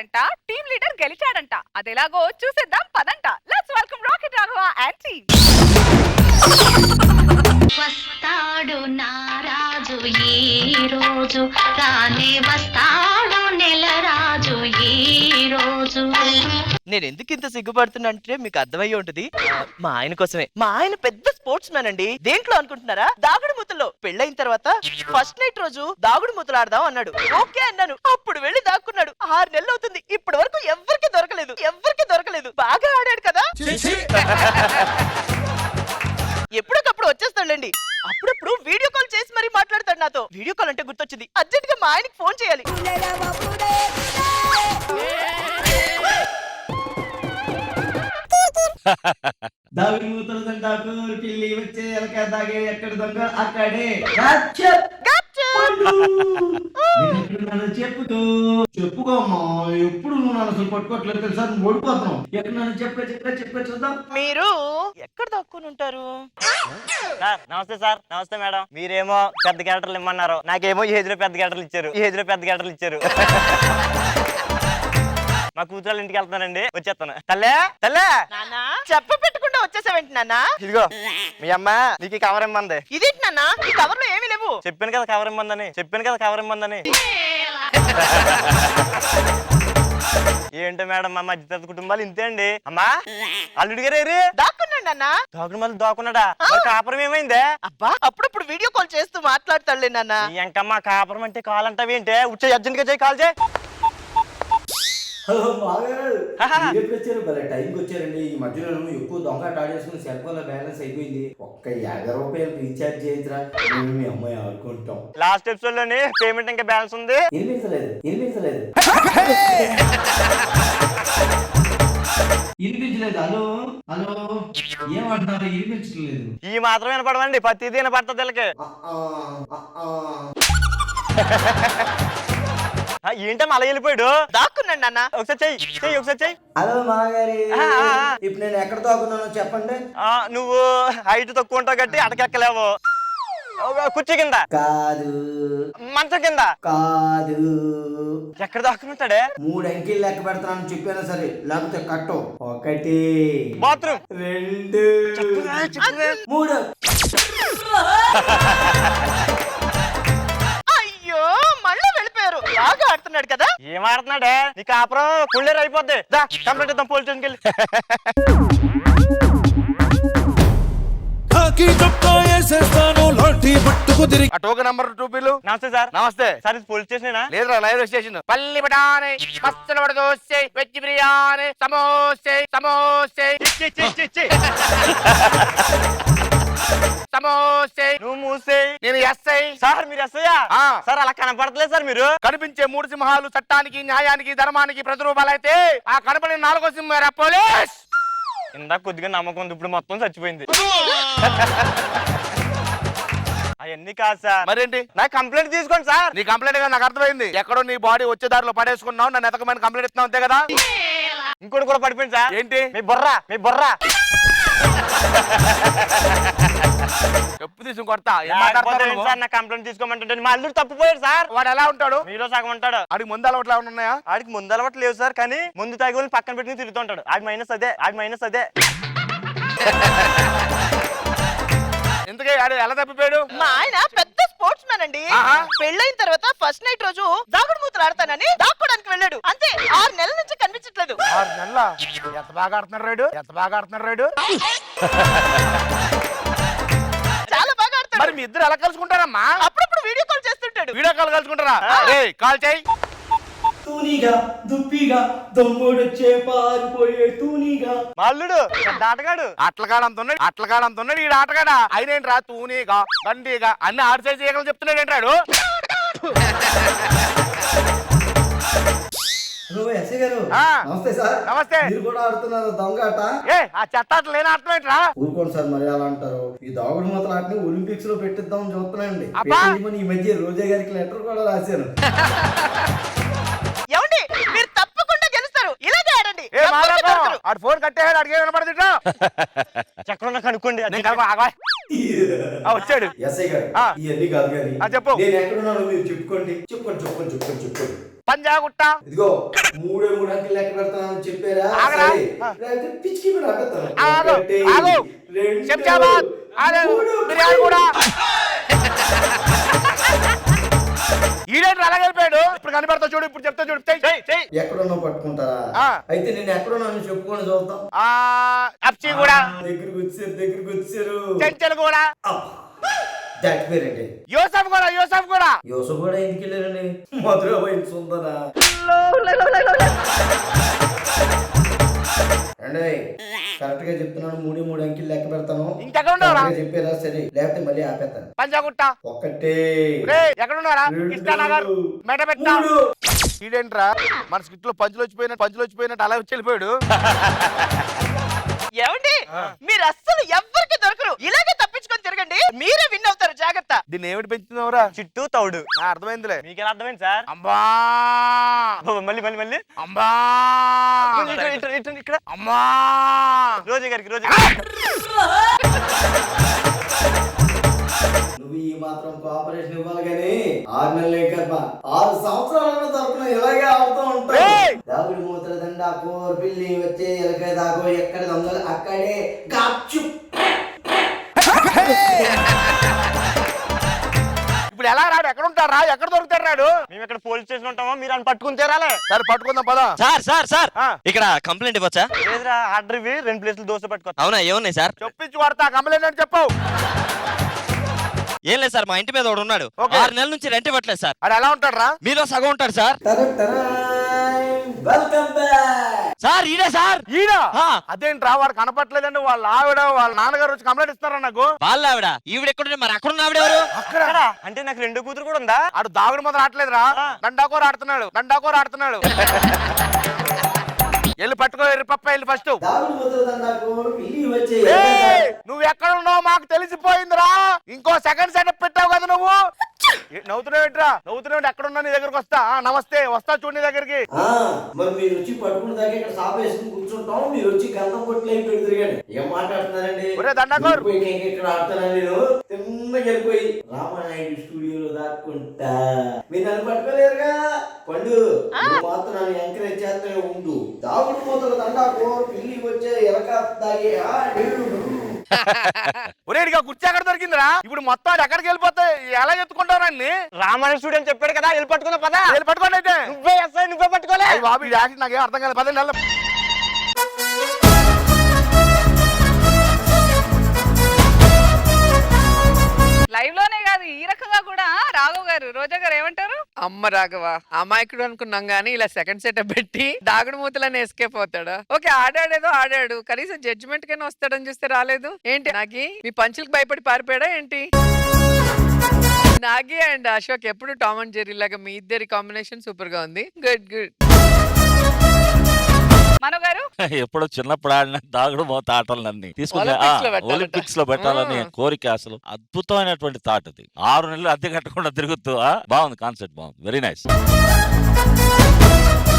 ఆడారంట, team leader గెలిచాడంట. అదెలాగో చూసేద్దాం పదంట. Let's welcome rocket Raghava and team. వస్తాడు నారాజు ఈ రోజు, రానే వస్తాడు నెల రాజు ఈ రోజు. నేను ఎందుకు ఇంత సిగ్గుపడుతున్నా అంటే మీకు అర్థమయ్యి ఉంటుంది. మా ఆయన కోసమే. మా ఆయన పెద్ద స్పోర్ట్స్ మ్యాన్ అండి. దేంట్లో అనుకుంటున్నారా? దాగుడు మూతల్లో. పెళ్ళైన తర్వాత ఫస్ట్ నైట్ రోజు దాగుడు మూతలు ఆడదాం అన్నాడు. ఓకే అన్నాను. అప్పుడు వెళ్ళి దాక్కున్నాడు. 6 నెలలు అవుతుంది. ఇప్పటి వరకు ఎవరికి దొరకలేదు. బాగా ఆడాడు కదా. ఎప్పటికప్పుడు వచ్చేస్తాడండి. అప్పుడప్పుడు వీడియో కాల్ చేసి మరీ మాట్లాడతాడు నాతో. వీడియో కాల్ అంటే గుర్తొచ్చింది. అర్జెంట్ గా మా ఆయనకి ఫోన్ చేయాలి. దాగుడు మూతలు తంటాకు పిల్లి వచ్చే ఎలక దాగే ఎక్కడ దొంగ అక్కడే. చెప్పుకోమ్మా. ఎప్పుడు నువ్వు నన్ను అసలు పట్టుకోవట్లేదు తెలుసా? నువ్వు ఓడిపోతున్నావు. ఎక్కడ నన్ను చెప్పే చూద్దాం. మీరు ఎక్కడ దక్కుని ఉంటారు? సార్ నమస్తే. సార్ నమస్తే మేడం. మీరేమో పెద్ద క్యారెక్టర్లు ఇమ్మన్నారు, నాకేమో ఈ ఏజ్ లో పెద్ద క్యారెక్టర్లు ఇచ్చారు. మా కూతురు ఇంటికి వెళ్తున్నానండి, వచ్చేస్తాను. తల్లే నాన్నా చెప్ప పెట్టకుండా వచ్చేసావేంటి నాన్న? ఇదిగో మీ అమ్మ నీకు ఈ కవర్ ఇమ్మంది. ఇదేంటి నాన్న? ఈ కవర్ లో ఏమీ లేవు. చెప్పాను కదా కవర్ ఇమ్మందని. ఏంటో మేడం మా మధ్యతరగతి కుటుంబాలు ఇంతే అండి. అమ్మా అల్లుడి గారు దాక్కున్నాడు అన్న. దాక్కున్నాడా? కాపురం ఏమైందే? అబ్బా అప్పుడప్పుడు వీడియో కాల్ చేస్తూ మాట్లాడతాడులే నాన్న. ఇంకమ్మా కాపురం అంటే కాల్ అంటావి ఏంటే? వచ్చే అర్జెంట్ గా చేయి, కాల్ చేయి. హలో బాగారు, ఎప్పుడు వచ్చారు? భలే టైంకి వచ్చారండి. ఈ మధ్యలో ఎక్కువ దొంగ ఆడేసుకుని సెల్ ఫోన్ లో బ్యాలెన్స్ అయిపోయింది. ఒక్క 50 రూపాయలు రీఛార్జ్ చేయించరా, మేము మీ అమ్మాయి ఆడుకుంటాం. లాస్ట్ ఎపిసోడ్ లోని పేమెంట్ ఇంకా బ్యాలెన్స్ ఉంది. వినిపించలేదు. హలో ఏమంటున్నారు? వినిపించలేదు. ఈ మాత్రం వినపడవండి, ప్రతిదీ వినపడుతుంది వీళ్ళకి. ఏంటమ్మా అలా వెళ్ళిపోయాడు? దాక్కున్నాడు నాన్న. ఒకసారి చెయ్యి. హలో మాగారి, ఇప్పుడు నేను ఎక్కడ దాక్కున్నానో చెప్పండి. నువ్వు హైట్ తక్కువ ఉంటావు గట్టి అటకెక్కలేవు. కుర్చీ కింద కాదు, మంచం కింద కాదు. ఎక్కడ దాక్కునుంటాడే? 3 అంకెలు లెక్క పెడతానని చెప్పాను సరే, లేకపోతే కట్టు. 1 బాత్రూమ్ 2 3. అయ్యో మళ్ళీ వెళ్ళిపోయారు. బాగా ఆడుతున్నాడు కదా. ఏం ఆడుతున్నాడే? నీ కాపురం కుళ్ళేరు అయిపోద్ది. కంప్లైంట్ ఇద్దాం పోలీస్ స్టేషన్కి వెళ్ళి. Token number 2 bill. నమస్తే సార్. నమస్తే సార్ ఇది పోలీస్ స్టేషనేనా? లేదురా, రైల్వే స్టేషన్. పల్లి బఠానీ, మస్తు దోసే, వెజ్ బిర్యానీ, సమోసే. నువ్వు మూసే. నేను ఎస్ఐ. సార్ మీరు ఎస్ఐయా? సార్ అలా కనపడతలేదు సార్. మీరు కనిపించే 3 సింహాలు చట్టానికి, న్యాయానికి, ధర్మానికి ప్రతిరూపాలైతే ఆ కనపడిన 4వ సింహం పోలీస్. ఇందాక కొద్దిగా నమ్మకం ఉంది, ఇప్పుడు మొత్తం చచ్చిపోయింది. అవన్నీ కాదు సార్. మరేంటి? నాకు కంప్లైంట్ తీసుకోండి సార్. నీ కంప్లైంట్ గా నాకు అర్థమైంది. ఎక్కడో నీ బాడీ వచ్చే దారిలో పడేసుకున్నావు, నన్ను ఎతకమని కంప్లైంట్ ఇస్తున్నావు, అంతే కదా? ఇంకోటి కూడా పడిపోయింది సార్. ఏంటి? మీ బొర్ర చెప్పు తీసుకుని కొడతా. సార్ నా కంప్లైంట్ తీసుకోమంటే మా అల్లుడు తప్పిపోయాడు సార్. వాడు ఎలా ఉంటాడు? మీలో సగం ఉంటాడు. ఆడికి ముందు అలవాట్లు ఏమైనా ఉన్నాయా? ఆడికి ముందు అలవాటు లేవు సార్, కానీ ముందు తాగి వాళ్ళని పక్కన పెట్టుకుని తిరుగుతుంటాడు. ఆడి మైనస్ అదే. ఎందుకే ఆడు ఎలా తప్పిపోయాడు? మా ఆయన పెద్ద స్పోర్ట్స్ మ్యాన్ అండి. పెళ్ళైన తర్వాత ఫస్ట్ నైట్ రోజు దాగుడు మూతలు ఆడతానని దాక్కోడానికి వెళ్ళాడు. అంతే 6 నెలల నుంచి కనిపించట్లేదు. 6 నెలల? ఎంత బాగా ఆడుతున్నాడు రాయుడు. చాలా బాగా ఆడతాడు. మరి మీ ఇద్దరు ఎలా కలుసుకుంటారమ్మా? అప్పుడప్పుడు వీడియో కాల్ చేస్తుంటాడు. వీడియో కాల్ కలుసుకుంటారా? కాల్ చేయి. తూనిగా దుప్పిగా దొంగోడొచ్చే పారిపోయే తూనిగా. మా అల్లుడు పెద్ద ఆటగాడు. అట్లగాడంతున్నాడు ఈ ఆటగాడా. అయినేంట్రా తూనిగా బండిగా అన్ని ఆరు సైజ్ చేయగలని చెప్తున్నాడు ఏంటాడు? ఎస్ఐ గారు నమస్తే సార్. నమస్తే. మీరు కూడా ఆడుతున్నారు దొంగ ఆట? ఆ చెత్త ఆటలు లేని ఆటలు ఏంట్రా? ఊరుకోండి సార్, మరి అలా అంటారు. ఈ దాగుడు మూతల ఆటని ఒలింపిక్స్ లో పెట్టిద్దామని చూస్తున్నానండి. అబ్బా! ఈ మధ్య రోజా గారికి లెటర్ కూడా రాశాను. ఏమండి మీరు తప్పకుండా గెలుస్తారు. ఇలాగే ఆడండి. ఆడు ఫోన్ కట్టేయాడు, అడిగే వినపడదు. చక్రం కనుక్కోండి. వచ్చాడు ఎస్ఐ గారు ఇవన్నీ కాదు కానీ చెప్పు. నేను ఎక్కడున్నాను మీరు చెప్పుకోండి. పంజాగుట్ట. ఇదిగో మూడే మూడు అంకెలు లెక్క పెడతానని చెప్పారా? ఆగరా? సరే. లేకపోతే పిచ్చికి మీద ఆపేస్తాను. ఆగు, ఒకటి, ఆగు. రెండు, శంషాబాద్. ఆగు. మూడు. బిర్యానీ కూడా. ఈడేంటి అలా వెళ్ళిపోయాడు? ఇప్పుడు కనిపెడతా చూడు, ఇప్పుడు చెప్తా చూడు. చెయ్, చెయ్. ఎక్కడున్నా పట్టుకుంటారా? ఆ. అయితే నేను ఎక్కడున్నాను చెప్పుకొని చూద్దాం. అప్చి కూడా. దగ్గరికి వచ్చారు. చెంచల్ కూడా. దాటి పేరండి యోసఫ్ కూడా. యోసఫ్ కూడా ఎందుకు వెళ్ళారండి? మధుర వయసు ఉందనా అండి? కరెక్ట్ గా చెప్తున్నాను, మూడు మూడు అంకెలు లెక్క పెడతాను. ఇంకెక్కడ ఉన్నారా? కరెక్ట్ గా చెప్పారా? సరే, లేకపోతే మళ్ళీ ఆపేస్తాను. పంజాగుట్ట. ఒకటి, ఎక్కడ ఉన్నారా? రెండు, కృష్ణానగర్. మెటబెట్ట. మూడు. ఈడేంట్రా మన స్కిట్ లో పంచులు వచ్చిపోయినట్టు అలా వచ్చి వెళ్ళిపోయాడు. ఏమండి మీరు అస్సలు ఎవ్వరికి దొరకరు, ఇలాగే తప్పించుకొని తిరగండి, మీరే విన్ అవుతారు, జాగ్రత్త. దీన్ని ఏమిటి పెంచుతున్నావురా? చిట్టు తౌడు. అర్థమైందిలే. మీకు ఎలా అర్థమైంది సార్? అమ్మా మళ్ళీ అమ్మా ఇక్కడ అమ్మా రోజు గారికి నువ్వు ఈ మాత్రం కోఆపరేషన్ ఇవ్వాలి కానీ 6 నెలలే కర్మ 6 సంవత్సరాలను తరపున ఇలాగే ఆడుతూ ఉంటావు. దాగుడు మూతల దండ కోర్ పిల్లి వచ్చే ఎలకాయ దాగో ఎక్కడ దొంగలు అక్కడే గాచ్చు. ఇప్పుడు ఎలా రాడు? ఎక్కడ ఉంటారా? ఎక్కడ దొరుకుతాడు రాడు? మేము ఇక్కడ పోలీస్ స్టేషన్ ఉంటామో మీరు అని పట్టుకుని తీరాలే. సరే పట్టుకుందాం పదా. సార్ ఆ. ఇక్కడ కంప్లైంట్ ఇవ్వచ్చా? లేదురా, ఆర్డర్ ఇవి 2 ప్లేసులు దోశ పట్టుకో. అవునా, ఏమున్నాయి సార్? చెప్పించి కొడతా. కంప్లైంట్ అని చెప్పు. ఏం లేదు సార్, మా ఇంటి మీద ఒకడు ఉన్నాడు, ఓకే. 6 నెలల నుంచి రెంట్ ఇవ్వట్లేదు సార్. అది ఎలా ఉంటాడు రా? మీలో సగం ఉంటాడు సార్. Welcome back. సార్ ఈడే సార్. ఈయన ఆ. అదేంట్రా వాడు కనపట్లేదండి. వాళ్ళ ఆవిడ వాళ్ళ నాన్నగారు వచ్చి కంప్లైంట్ ఇస్తారా నాకు? వాళ్ళ ఆవిడ ఈవిడ ఎక్కడ, మరి అక్కడ ఉన్న ఆవిడ ఎవరు? అక్కడ అంటే నాకు 2 కూతురు కూడా ఉందా? ఆడు దాగుడు మొదలు ఆడలేదురా. దండాకోర ఆడుతున్నాడు. వెళ్ళి పట్టుకో ఎర్రిపప్ప. వెళ్ళి ఫస్ట్. దాగుడు మూతల దండ కోర్ పిల్లి వచ్చే ఎలకాయ ఏయ్, నువ్వు ఎక్కడ ఉన్నావు మాకు తెలిసిపోయిందిరా. ఇంకో సెకండ్ సెటప్ పెట్టావు కదా నువ్వు. నవ్వుతున్నావు ఎక్కడ ఉన్నా నీ దగ్గరకు వస్తా. నమస్తే, వస్తా చూడు నీ దగ్గరికి. మరి మీరు వచ్చి పట్టుకున్న దాకా ఇక్కడ సాప వేసుకుని కూర్చుంటాం, మీరు వచ్చి గంధం కొట్లు అయి పెట్టి తిరిగాడు. ఏం మాట్లాడుతున్నారండి? ఒరే దండాకోర్. ఇక్కడ ఆడుతున్నాను నేను. తిన్నగా వెళ్ళిపోయి రామానాయుడు స్టూడియోలో దాక్కుంటా. మీరు నన్ను పట్టుకోలేరుగా. పండు నువ్వు మాత్రం నన్ను ఎంకరేజ్ చేస్తూనే ఉండు. దాగుడు మూతల దండాకో పిల్లి వచ్చే ఎలక దాగే ఒరే ఇక కుర్చీ ఎక్కడ దొరికిందిరా? ఇప్పుడు మొత్తం ఎక్కడికి వెళ్ళిపోతాయి? ఎలా ఎత్తుకుంటావు అన్ని? రామాయణ స్టూడియో అని చెప్పాడు కదా, వెళ్ళి పట్టుకున్నా పదా. వెళ్ళి పట్టుకోండి అయితే. నువ్వే పట్టుకోలే. అయ్య బాబు ఈ యాక్షన్ నాకేం అర్థం కాలేదు. పదండి వెళ్దాం. లైవ్ లోనే కాదు, ఈ రకంగా కూడా రాఘవ్ గారు, రోజా గారు ఏమంటారు? అమ్మ రాఘవ అమాయకుడు అనుకున్నాం గానీ ఇలా సెకండ్ సెటప్ పెట్టి దాగుడు మూతలని ఎస్కేప్ అవుతాడా? ఓకే, ఆడాడేదో ఆడాడు, కనీసం జడ్జిమెంట్ కైనా వస్తాడని చూస్తే రాలేదు. ఏంటి నాగి మీ పంచులకు భయపడి పారిపోయాడా ఏంటి? నాగి అండ్ అశోక్ ఎప్పుడు టామ్ అండ్ జెర్రీ లాగా మీ ఇద్దరి కాంబినేషన్ సూపర్ గా ఉంది. గుడ్. మనో గారు ఎప్పుడో చిన్నప్పుడు ఆడిన దాగుడు మూత ఆటలన్నీ తీసుకుని Olympics లో పెట్టాలట. ఒలింపిక్స్ లో పెట్టాలని కోరిక. అసలు అద్భుతమైనటువంటి థాట్ అది. 6 నెలలు అద్దె కట్టకుండా తిరుగుతూ బాగుంది కాన్సెప్ట్, బాగుంది, వెరీ నైస్.